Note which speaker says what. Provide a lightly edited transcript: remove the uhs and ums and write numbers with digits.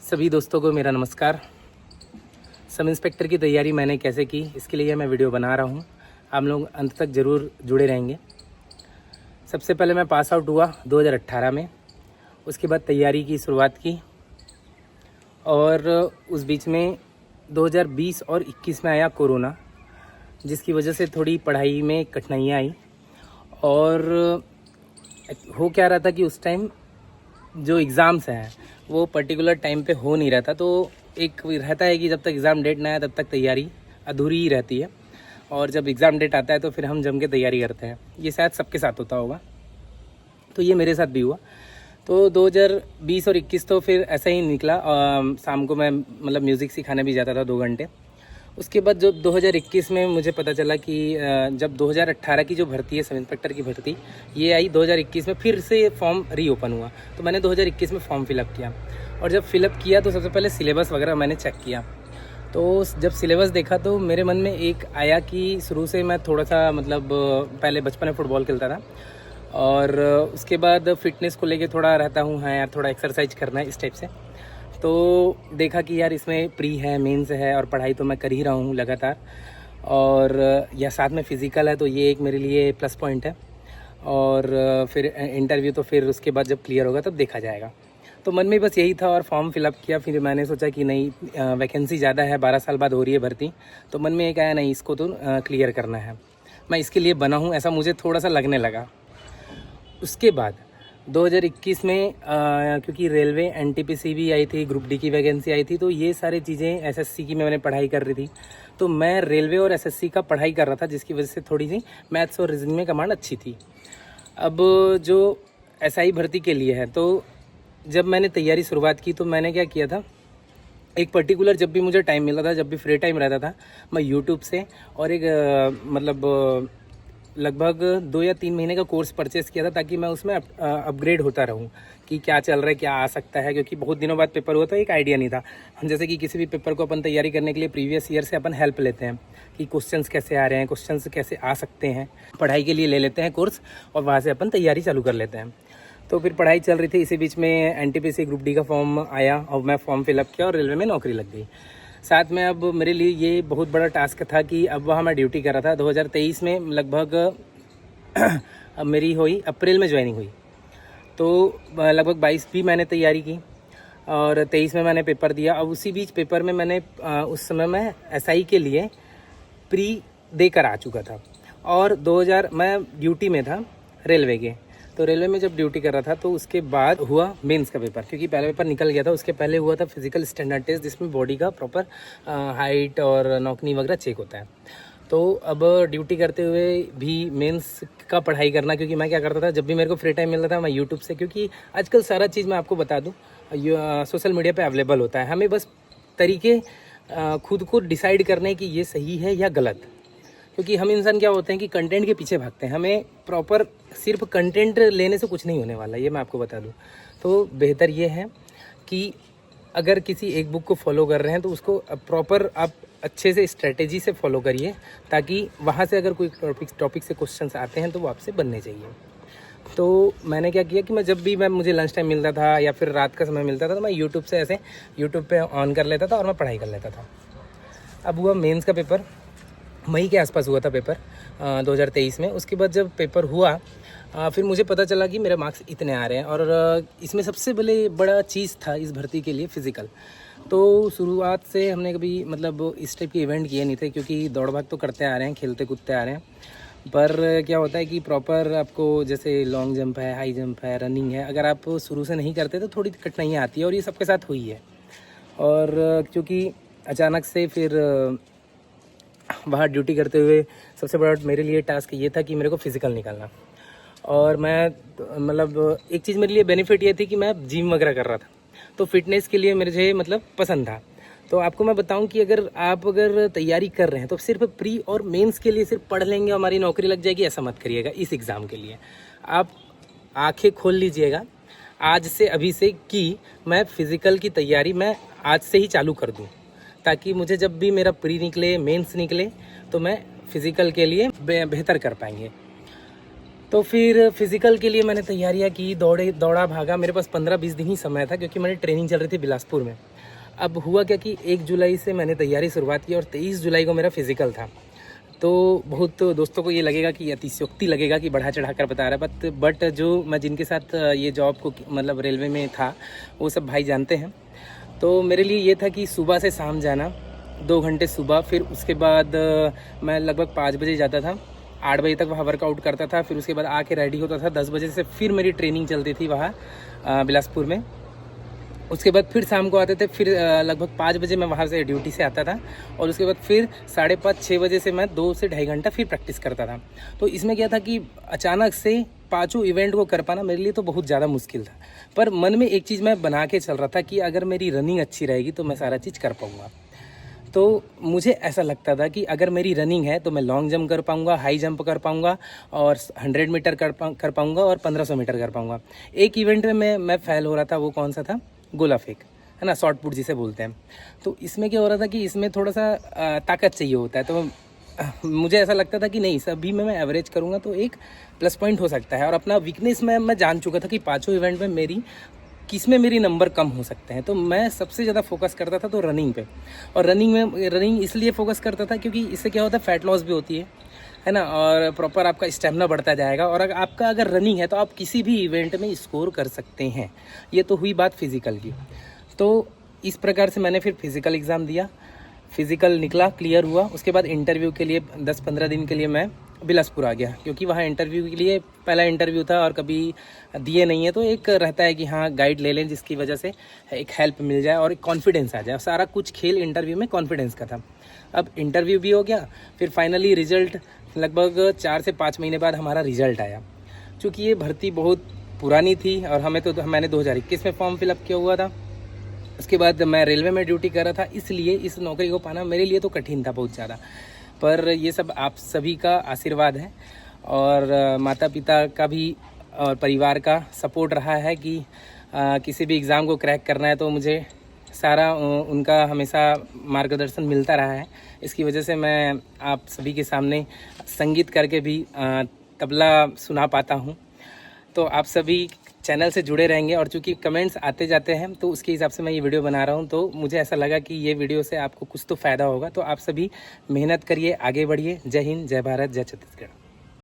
Speaker 1: सभी दोस्तों को मेरा नमस्कार। सब इंस्पेक्टर की तैयारी मैंने कैसे की, इसके लिए मैं वीडियो बना रहा हूँ। आप लोग अंत तक ज़रूर जुड़े रहेंगे। सबसे पहले मैं पास आउट हुआ 2018 में। उसके बाद तैयारी की शुरुआत की और उस बीच में 2020 और 21 में आया कोरोना, जिसकी वजह से थोड़ी पढ़ाई में कठिनाइयाँ आई। और हो क्या रहा था कि उस टाइम जो एग्ज़ाम्स हैं वो पर्टिकुलर टाइम पे हो नहीं रहा था। तो एक रहता है कि जब तक एग्ज़ाम डेट ना आए तब तक तैयारी अधूरी ही रहती है, और जब एग्ज़ाम डेट आता है तो फिर हम जम के तैयारी करते हैं। ये शायद सबके साथ होता होगा, तो ये मेरे साथ भी हुआ। तो 2020 और 21 तो फिर ऐसा ही निकला। शाम को मैं मतलब म्यूज़िक सिखाने भी जाता था 2 घंटे। उसके बाद जब 2021 में मुझे पता चला कि जब 2018 की जो भर्ती है सब इंस्पेक्टर की भर्ती, ये आई 2021 में, फिर से फॉर्म रीओपन हुआ। तो मैंने 2021 में फॉर्म फिलअप किया, और जब फिलअप किया तो सबसे पहले सिलेबस वगैरह मैंने चेक किया। तो जब सिलेबस देखा तो मेरे मन में एक आया कि शुरू से मैं थोड़ा सा मतलब पहले बचपन में फ़ुटबॉल खेलता था, और उसके बाद फिटनेस को लेके थोड़ा रहता हूँ, हाँ यार थोड़ा एक्सरसाइज करना है इस टाइप से। तो देखा कि यार इसमें प्री है, मेंस है, और पढ़ाई तो मैं कर ही रहा हूँ लगातार, और या साथ में फ़िज़िकल है, तो ये एक मेरे लिए प्लस पॉइंट है। और फिर इंटरव्यू तो फिर उसके बाद जब क्लियर होगा तब देखा जाएगा। तो मन में बस यही था और फॉर्म फिलअप किया। फिर मैंने सोचा कि नहीं, वैकेंसी ज़्यादा है, 12 साल बाद हो रही है भर्ती, तो मन में एक आया नहीं, इसको तो क्लियर करना है, मैं इसके लिए बना हूँ, ऐसा मुझे थोड़ा सा लगने लगा। उसके बाद 2021 में क्योंकि रेलवे एनटीपीसी भी आई थी, ग्रुप डी की वैकेंसी आई थी, तो ये सारी चीज़ें एसएससी की मैंने पढ़ाई कर रही थी। तो मैं रेलवे और एसएससी का पढ़ाई कर रहा था, जिसकी वजह से थोड़ी सी मैथ्स और रीजनिंग में कमांड अच्छी थी। अब जो एसआई भर्ती के लिए है, तो जब मैंने तैयारी शुरुआत की तो मैंने क्या किया था, एक पर्टिकुलर जब भी मुझे टाइम मिला था, जब भी फ्री टाइम रहता था, मैं यूट्यूब से और एक लगभग 2 या 3 महीने का कोर्स परचेस किया था, ताकि मैं उसमें अपग्रेड होता रहूं कि क्या चल रहा है, क्या आ सकता है। क्योंकि बहुत दिनों बाद पेपर हुआ तो एक आइडिया नहीं था। जैसे कि किसी भी पेपर को अपन तैयारी करने के लिए प्रीवियस ईयर से अपन हेल्प लेते हैं कि क्वेश्चंस कैसे आ रहे हैं, क्वेश्चंस कैसे आ सकते हैं, पढ़ाई के लिए ले लेते हैं कोर्स, और वहाँ से अपन तैयारी चालू कर लेते हैं। तो फिर पढ़ाई चल रही थी, इसी बीच में एनटीपीसी ग्रुप डी का फॉर्म आया और मैं फॉर्म फिलअप किया और रेलवे में नौकरी लग गई। साथ में अब मेरे लिए ये बहुत बड़ा टास्क था कि अब वहाँ मैं ड्यूटी कर रहा था। 2023 में लगभग अब मेरी हुई अप्रैल में ज्वाइनिंग हुई, तो लगभग 22 भी मैंने तैयारी की, और 23 में मैंने पेपर दिया। अब उसी बीच पेपर में मैंने उस समय मैं एसआई के लिए प्री देकर आ चुका था, और 2000 मैं ड्यूटी में था रेलवे के। तो रेलवे में जब ड्यूटी कर रहा था तो उसके बाद हुआ मेंस का पेपर, क्योंकि पहले पेपर निकल गया था। उसके पहले हुआ था फिजिकल स्टैंडर्ड टेस्ट, जिसमें बॉडी का प्रॉपर हाइट और नौकनी वगैरह चेक होता है। तो अब ड्यूटी करते हुए भी मेंस का पढ़ाई करना, क्योंकि मैं क्या करता था, जब भी मेरे को फ्री टाइम मिलता था मैं यूट्यूब से, क्योंकि आजकल सारा चीज़ मैं आपको बता दूँ सोशल मीडिया पे अवेलेबल होता है। हमें बस तरीके खुद को डिसाइड करने की ये सही है या गलत, क्योंकि हम इंसान क्या होते हैं कि कंटेंट के पीछे भागते हैं। हमें प्रॉपर सिर्फ कंटेंट लेने से कुछ नहीं होने वाला, ये मैं आपको बता दूं। तो बेहतर ये है कि अगर किसी एक बुक को फॉलो कर रहे हैं तो उसको प्रॉपर आप अच्छे से स्ट्रेटेजी से फॉलो करिए, ताकि वहाँ से अगर कोई टॉपिक से क्वेश्चंस आते हैं तो वो आपसे बनने चाहिए। तो मैंने क्या किया कि मैं जब भी मुझे लंच टाइम मिलता था या फिर रात का समय मिलता था, तो मैं यूट्यूब से ऐसे यूट्यूब पे ऑन कर लेता था और मैं पढ़ाई कर लेता था। अब हुआ मेंस का पेपर, मई के आसपास हुआ था पेपर 2023 में। उसके बाद जब पेपर हुआ फिर मुझे पता चला कि मेरे मार्क्स इतने आ रहे हैं, और इसमें सबसे बड़ा चीज़ था इस भर्ती के लिए फ़िज़िकल। तो शुरुआत से हमने कभी मतलब इस टाइप के इवेंट किए नहीं थे, क्योंकि दौड़ भाग तो करते आ रहे हैं, खेलते कूदते आ रहे हैं। पर क्या होता है कि प्रॉपर आपको जैसे लॉन्ग जंप है, हाई जंप है, रनिंग है, अगर आप शुरू से नहीं करते तो थोड़ी कठिनाइयाँ आती है, और ये सबके साथ हुई है। और क्योंकि अचानक से फिर वहाँ ड्यूटी करते हुए सबसे बड़ा मेरे लिए टास्क ये था कि मेरे को फिज़िकल निकालना। और मैं मतलब एक चीज़ मेरे लिए बेनिफिट ये थी कि मैं जिम वगैरह कर रहा था, तो फिटनेस के लिए मुझे मतलब पसंद था। तो आपको मैं बताऊं कि अगर तैयारी कर रहे हैं तो सिर्फ प्री और मेंस के लिए सिर्फ पढ़ लेंगे हमारी नौकरी लग जाएगी, ऐसा मत करिएगा। इस एग्ज़ाम के लिए आप आंखें खोल लीजिएगा आज से, अभी से, कि मैं फ़िज़िकल की तैयारी मैं आज से ही चालू कर दूँ, ताकि मुझे जब भी मेरा प्री निकले, मेंस निकले, तो मैं फ़िज़िकल के लिए बेहतर कर पाएंगे। तो फिर फिज़िकल के लिए मैंने तैयारियां की, दौड़ा भागा। मेरे पास 15-20 दिन ही समय था, क्योंकि मेरी ट्रेनिंग चल रही थी बिलासपुर में। अब हुआ क्या कि 1 जुलाई से मैंने तैयारी शुरुआत की और 23 जुलाई को मेरा फिज़िकल था। तो बहुत दोस्तों को ये लगेगा कि अतिशयोक्ति लगेगा कि बढ़ा चढ़ा कर बता रहा है, बट जो मैं जिनके साथ ये जॉब को मतलब रेलवे में था, वो सब भाई जानते हैं। तो मेरे लिए ये था कि सुबह से शाम जाना, 2 घंटे सुबह, फिर उसके बाद मैं लगभग 5 बजे जाता था, 8 बजे तक वहाँ वर्कआउट करता था, फिर उसके बाद आके रेडी होता था। 10 बजे से फिर मेरी ट्रेनिंग चलती थी वहाँ बिलासपुर में। उसके बाद फिर शाम को आते थे, फिर लगभग 5 बजे मैं वहाँ से ड्यूटी से आता था और उसके बाद फिर 5:30-6 बजे से मैं 2 से ढाई घंटा फिर प्रैक्टिस करता था। तो इसमें क्या था कि अचानक से पाँचों इवेंट को कर पाना मेरे लिए तो बहुत ज़्यादा मुश्किल था, पर मन में एक चीज़ मैं बना के चल रहा था कि अगर मेरी रनिंग अच्छी रहेगी तो मैं सारा चीज़ कर पाऊँगा। तो मुझे ऐसा लगता था कि अगर मेरी रनिंग है तो मैं लॉन्ग जंप कर पाऊँगा, हाई जंप कर पाऊँगा और 100 मीटर कर पाऊँगा और 1500 मीटर कर पाऊँगा। एक इवेंट में मैं फेल हो रहा था, वो कौन सा था? गोला फेंक, है ना, शॉट पुट जिसे बोलते हैं। तो इसमें क्या हो रहा था कि इसमें थोड़ा सा ताकत चाहिए होता है। तो मुझे ऐसा लगता था कि नहीं, सभी में मैं एवरेज करूँगा तो एक प्लस पॉइंट हो सकता है। और अपना वीकनेस मैं जान चुका था कि पाँचों इवेंट में किस में मेरी नंबर कम हो सकते हैं। तो मैं सबसे ज़्यादा फोकस करता था तो रनिंग पे। और रनिंग इसलिए फोकस करता था क्योंकि इससे क्या होता है, फैट लॉस भी होती है ना, और प्रॉपर आपका स्टेमिना बढ़ता जाएगा। और अगर आपका रनिंग है तो आप किसी भी इवेंट में स्कोर कर सकते हैं। ये तो हुई बात फिज़िकल की। तो इस प्रकार से मैंने फिर फिज़िकल एग्ज़ाम दिया, फिज़िकल निकला, क्लियर हुआ। उसके बाद इंटरव्यू के लिए 10-15 दिन के लिए मैं बिलासपुर आ गया, क्योंकि वहाँ इंटरव्यू के लिए पहला इंटरव्यू था और कभी दिए नहीं है, तो एक रहता है कि हाँ गाइड ले लें, जिसकी वजह से एक हेल्प मिल जाए और एक कॉन्फिडेंस आ जाए। सारा कुछ खेल इंटरव्यू में कॉन्फिडेंस का था। अब इंटरव्यू भी हो गया, फिर फाइनली रिजल्ट लगभग 4 से 5 महीने बाद हमारा रिजल्ट आया। चूँकि ये भर्ती बहुत पुरानी थी और मैंने 2021 में फॉर्म फिलअप किया हुआ था। उसके बाद मैं रेलवे में ड्यूटी कर रहा था, इसलिए इस नौकरी को पाना मेरे लिए तो कठिन था बहुत ज़्यादा। पर ये सब आप सभी का आशीर्वाद है और माता पिता का भी और परिवार का सपोर्ट रहा है कि किसी भी एग्ज़ाम को क्रैक करना है तो मुझे सारा उनका हमेशा मार्गदर्शन मिलता रहा है। इसकी वजह से मैं आप सभी के सामने संगीत करके भी तबला सुना पाता हूँ। तो आप सभी चैनल से जुड़े रहेंगे और चूंकि कमेंट्स आते जाते हैं तो उसके हिसाब से मैं ये वीडियो बना रहा हूँ। तो मुझे ऐसा लगा कि ये वीडियो से आपको कुछ तो फ़ायदा होगा। तो आप सभी मेहनत करिए, आगे बढ़िए। जय हिंद, जय भारत, जय छत्तीसगढ़।